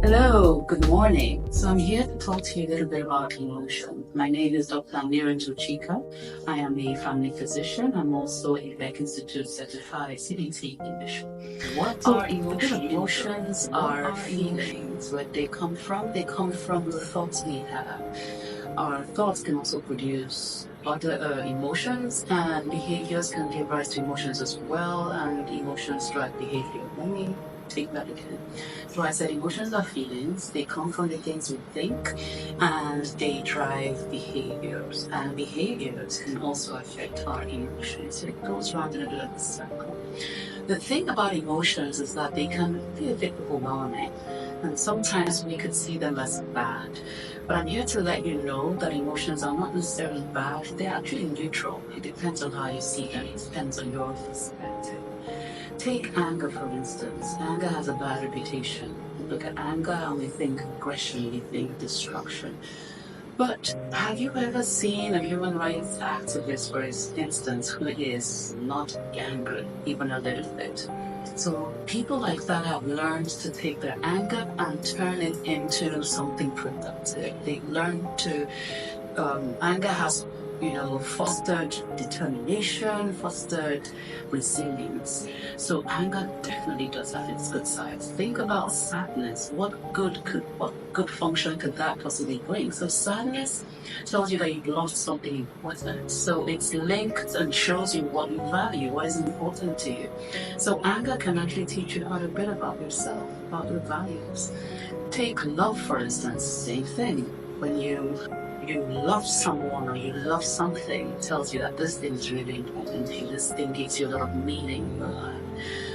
Hello, good morning. So I'm here to talk to you a little bit about emotion. My name is Dr. Anireto Chika. I am a family physician. I'm also a Beck Institute certified CBT clinician. What are emotions? Emotions are feelings. Where they come from? They come from the thoughts we have. Our thoughts can also produce other emotions, and behaviors can give rise to emotions as well, and emotions drive behavior. Let me take that again. So I said emotions are feelings, they come from the things we think, and they drive behaviors, and behaviors can also affect our emotions. So it goes round in a bit of a circle. The thing about emotions is that they can be a bit overwhelming, and sometimes we could see them as bad. But I'm here to let you know that emotions are not necessarily bad, they're actually neutral. It depends on how you see them, it depends on your perspective. Take anger, for instance. Anger has a bad reputation. We look at anger and we think aggression, we think destruction. But have you ever seen a human rights activist, for instance, who is not angry, even a little bit? So people like that have learned to take their anger and turn it into something productive. They learn to, anger has, fostered determination, fostered resilience. So anger definitely does have its good sides. Think about sadness. What good function could that possibly bring? So sadness tells you that you've lost something important. So it's linked and shows you what you value, what is important to you. So anger can actually teach you quite a bit about yourself, about your values. Take love, for instance, same thing. When you love someone or you love something, it tells you that this thing is really important to you. This thing gives you a lot of meaning in your life.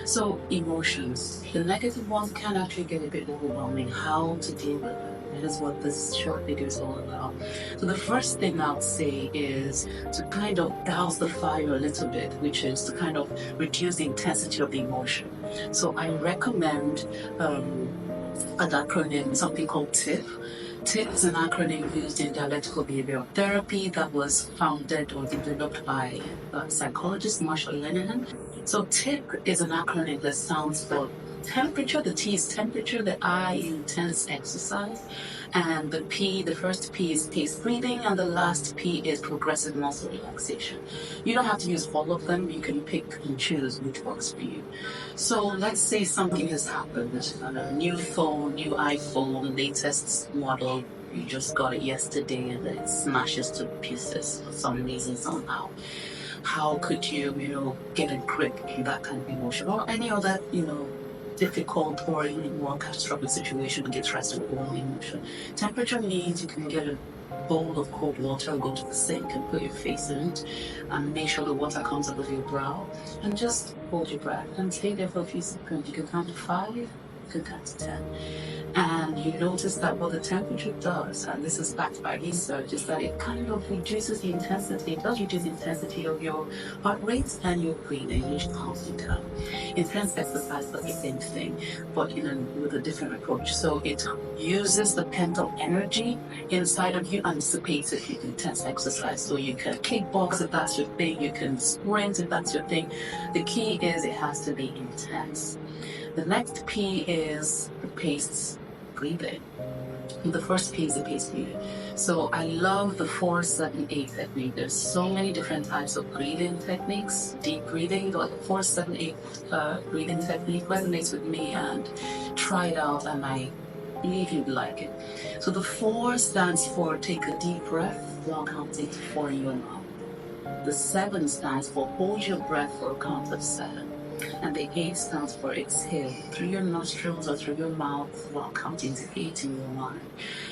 So emotions, the negative ones can actually get a bit overwhelming. How to deal with them? That is what this short video is all about. So the first thing I'll say is to kind of douse the fire a little bit, which is to kind of reduce the intensity of the emotion. So I recommend an acronym, something called TIP. TIP is an acronym used in dialectical behavioral therapy that was founded or developed by psychologist Marshall Linehan. So TIP is an acronym that stands for temperature. The T is temperature, the I is intense exercise, and the P, the first P is paced breathing, and the last P is progressive muscle relaxation. You don't have to use all of them. You can pick and choose which works for you. So let's say something has happened, a new phone, new iPhone, latest model, you just got it yesterday and then it smashes to pieces for some reason somehow. How could you, get a grip in that kind of emotion or any other, difficult or even more catastrophic situation gets stressful or emotion? Temperature means you can get a bowl of cold water, go to the sink and put your face in it and make sure the water comes up of your brow and just hold your breath and stay there for a few seconds. You can count to 5, you can count to 10. And you notice that what the temperature does, and this is backed by research, is that it kind of reduces the intensity. It does reduce the intensity of your heart rate and your breathing, which calms you down. Intense exercise does the same thing, but with a different approach. So it uses the pent-up energy inside of you and dissipates it with intense exercise. So you can kickbox if that's your thing, you can sprint if that's your thing. The key is it has to be intense. The next P is paced breathing. The first P is the paced breathing. So I love the 4-7-8 technique. There's so many different types of breathing techniques. Deep breathing, the 4-7-8 breathing technique resonates with me, and try it out and I believe you'd like it. So the 4 stands for take a deep breath while counting to 4 in your mouth. The 7 stands for hold your breath for a count of 7. And the 8 stands for exhale through your nostrils or through your mouth while counting to 8 in your mind.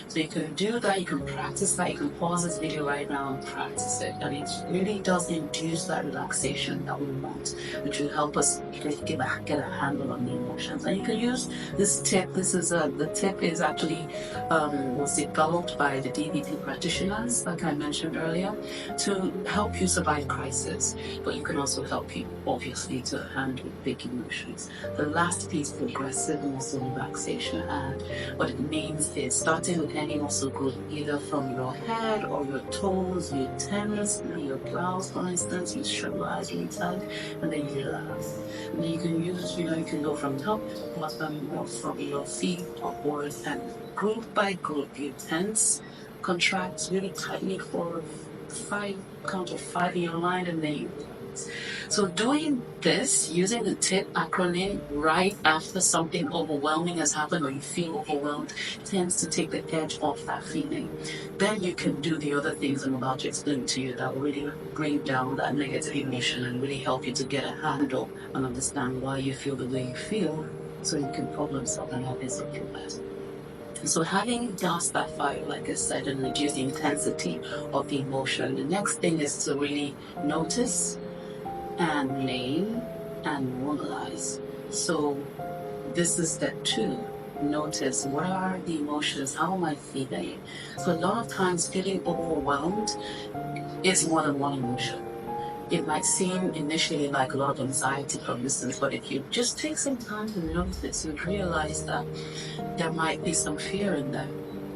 So you can do that, you can practice that, you can pause this video right now and practice it. And it really does induce that relaxation that we want, which will help us get a handle on the emotions. And you can use this tip. The tip is actually was developed by the DBT practitioners, like I mentioned earlier, to help you survive crisis. But you can also help you, obviously, to handle overwhelmed with big emotions. The last piece, progressive muscle relaxation. And what it means is starting with any muscle group, either from your head or your toes, you tense, your brows, for instance, you shut your eyes really tight, and then you relax. And then you can use, you can go from top, bottom, or from your feet upwards, and group by group, you tense, contract really tightly for count of five in your mind, and then you relax. So doing this, using the TIP acronym right after something overwhelming has happened or you feel overwhelmed, tends to take the edge off that feeling. Then you can do the other things I'm about to explain to you that will really bring down that negative emotion and really help you to get a handle and understand why you feel the way you feel, so you can problem solve and have this better. So having doused that fire, like I said, and reduce the intensity of the emotion, the next thing is to really notice and name and normalize. So this is step 2. Notice, what are the emotions? How am I feeling? So a lot of times feeling overwhelmed is more than one emotion. It might seem initially like a lot of anxiety, for instance, but if you just take some time to notice, you realize that there might be some fear in there.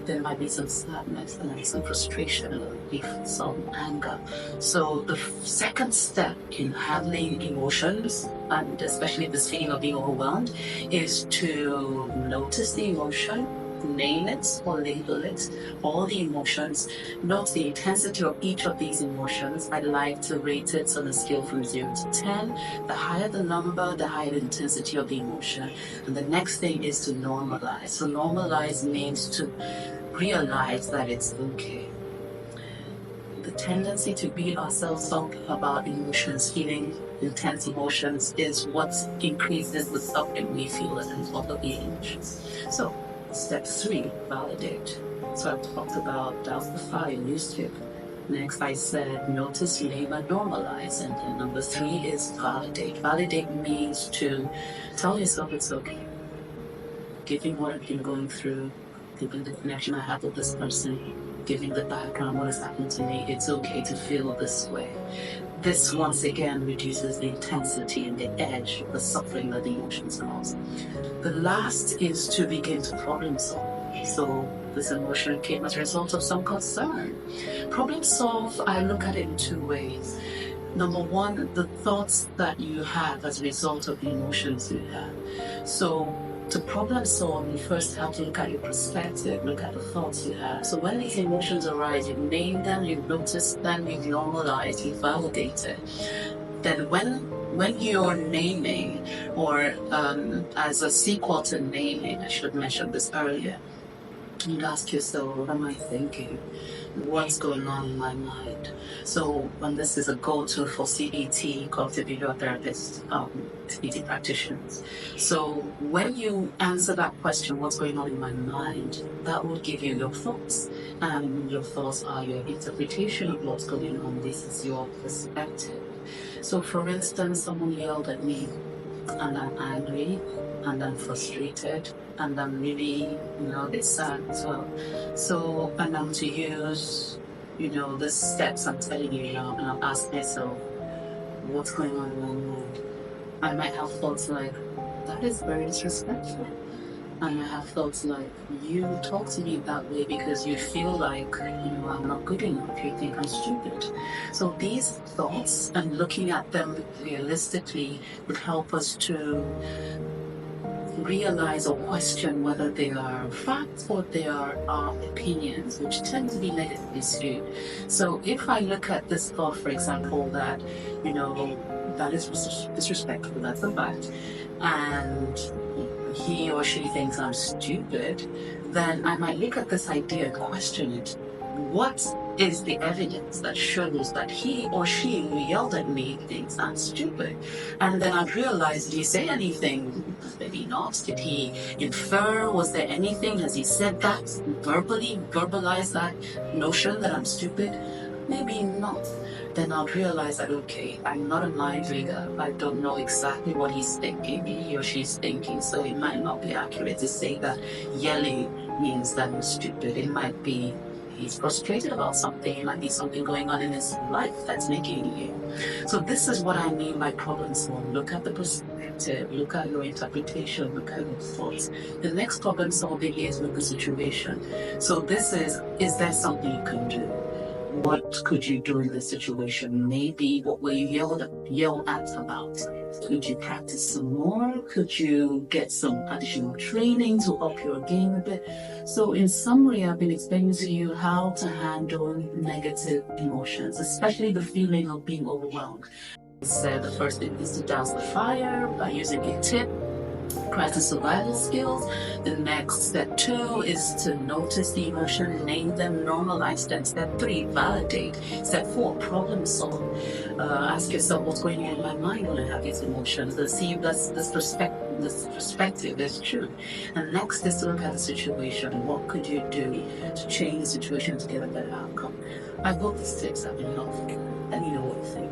There might be some sadness, there might be some frustration, some anger. So the second step in handling emotions, and especially this feeling of being overwhelmed, is to notice the emotion, name it or label it, all the emotions, note the intensity of each of these emotions. I like to rate it on a scale from 0 to 10. The higher the number, the higher the intensity of the emotion. And the next thing is to normalize. So normalize means to realize that it's okay. The tendency to beat ourselves up about emotions, feeling intense emotions, is what increases the suffering we feel as a result of the emotions. So step 3, validate. So I've talked about douse the fire, use TIP. Next I said notice, name, and normalize. And then number 3 is validate. Validate means to tell yourself it's okay. Given what I've been going through, given the connection I have with this person, given the background, what has happened to me, it's okay to feel this way. This once again reduces the intensity and the edge of the suffering that the emotions cause. The last is to begin to problem solve. So this emotion came as a result of some concern. Problem solve, I look at it in 2 ways. Number 1, the thoughts that you have as a result of the emotions you have. So to problem solve, you first have to look at your perspective, look at the thoughts you have. So when these emotions arise, you name them, you notice them, you normalize, you validate it. Then when you're naming, or as a sequel to naming, I should have mentioned this earlier, you'd ask yourself, what am I thinking? What's going on in my mind? So, and this is a go-to for CBT, cognitive behavioral therapists, CBT practitioners. So when you answer that question, what's going on in my mind, that will give you your thoughts. And your thoughts are your interpretation of what's going on. This is your perspective. So for instance, someone yelled at me, and I'm angry, and I'm frustrated, and I'm really, a bit sad as well. So, and I'm to use, the steps I'm telling you now, and I'll ask myself, what's going on in my mind? I might have thoughts like, that is very disrespectful. And I have thoughts like, you talk to me that way because you feel like, I'm not good enough, you think I'm stupid. So these thoughts, and looking at them realistically, would help us to realize or question whether they are facts or they are our opinions, which tend to be negatively skewed. So if I look at this thought, for example, that, that is disrespectful, that's a fact, and he or she thinks I'm stupid, then I might look at this idea and question it. What is the evidence that shows that he or she who yelled at me thinks I'm stupid? And then I've realized, did he say anything? Maybe not. Did he infer? Was there anything? Has he said that verbally, verbalized that notion that I'm stupid? Maybe not. Then I'll realize that, okay, I'm not a mind reader. I don't know exactly what he's thinking, he or she's thinking, so it might not be accurate to say that yelling means that I'm stupid. It might be he's frustrated about something. It might be something going on in his life that's making you. So this is what I mean by problem solving. Look at the perspective, look at your interpretation, look at your thoughts. The next problem solving is with the situation. So this is there something you can do? What could you do in this situation? Maybe what were you yelled at about? Could you practice some more? Could you get some additional training to up your game a bit? So in summary, I've been explaining to you how to handle negative emotions, especially the feeling of being overwhelmed. So the first thing is to douse the fire by using a tip. Practice survival skills. The next step 2 is to notice the emotion, name them, normalize them. Step 3, validate. Step 4, problem solve. Ask yourself what's going on in my mind when I have these emotions. Let's see if this perspective is true. And next is to look at the situation. What could you do to change the situation to get a better outcome? I hope these tips have been helpful. Let me know what you think.